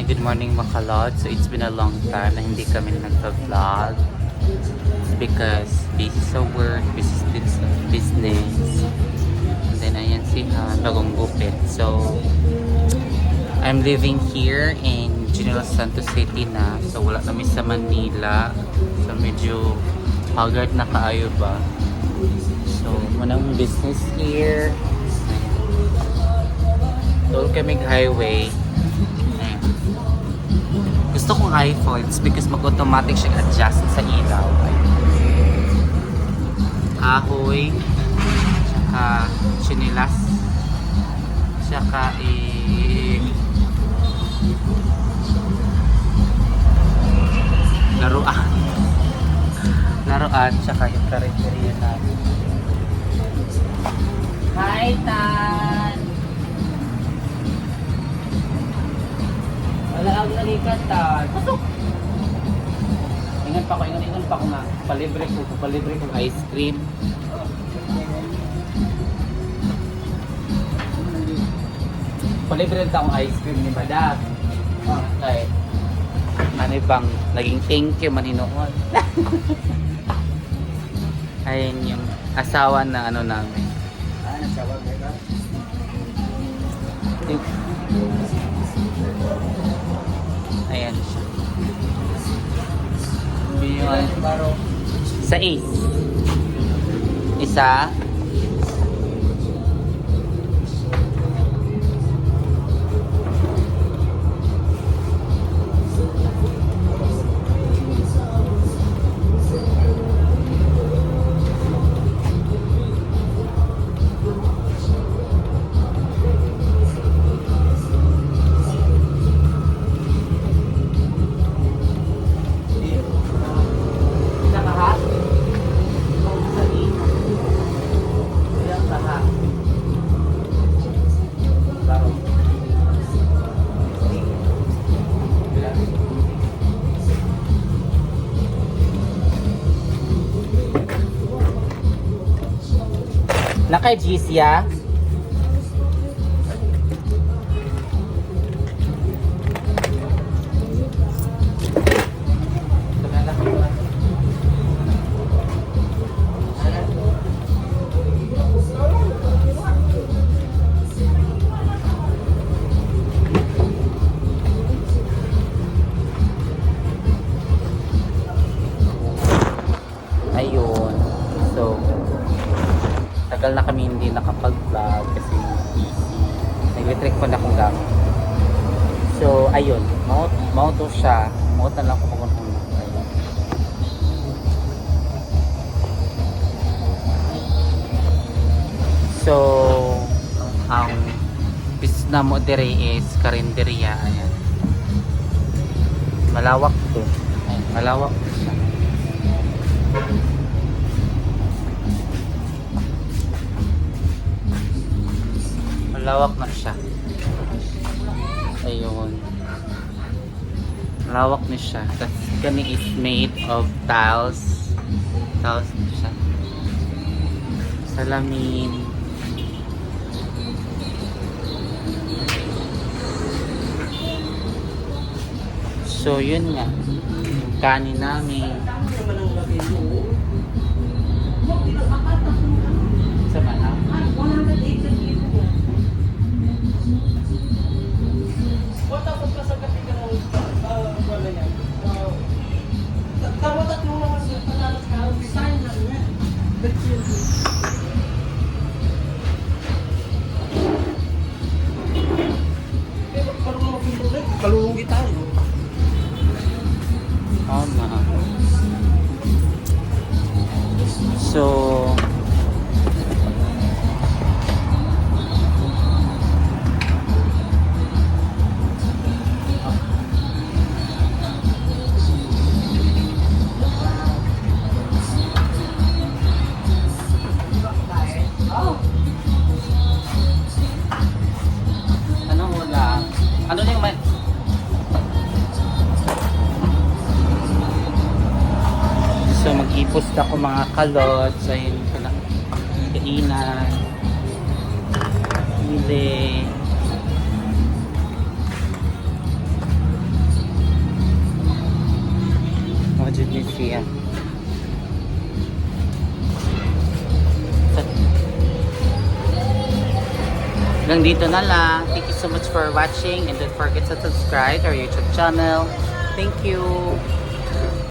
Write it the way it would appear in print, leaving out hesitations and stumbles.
good morning Makalot. So it's been a long time na hindi kami nagpa-vlog. It's because busy sa work, busy din sa business. And then ayan si Han, bagong gupit. So I'm living here in General Santos City na. So wala kami sa Manila. So medyo haggard na kaayo ba. So manang business here. Doon kami highway. Gusto kong iPhone, it's because mag-automatic siya adjust sa ilaw. Kahoy, tsaka chinilas, tsaka laruan. Laruan, tsaka yung karinderya namin. Hi, Tan! Wala ang nalikatan. Pasok! Ingat pa ko nga. Palibre ko ice cream. Palibre rin akong ice cream ni Madam. Okay. Ano bang naging thank you maninoon. Ayun yung asawa na ano namin. Asawa ba? Ayan siya. Sa isa. Naka-G's ya? Ayun. So, tagal na kami hindi nakapag-vlog kasi busy. Nag-electric pa na akong gamit. So, ayun. Mauto siya. Mauto na lang ako kung ayun. So, ang business na mo dire is karinderya. Ayan. Malawak to. Ayan, malawak to siya. Malawak na siya. Ayun. Malawak na siya. Tapos kani is made of tiles. Tiles na siya. Salamin. So yun nga. Yung kanin namin. Sa mana? Kalulungi tayo. Tama. So ano na yung so mag-ipos na ako mga kalot sa yun kainan hili Mo dyan ni siya. Hanggang dito na lang. Thank you so much for watching and don't forget to subscribe our YouTube channel. Thank you.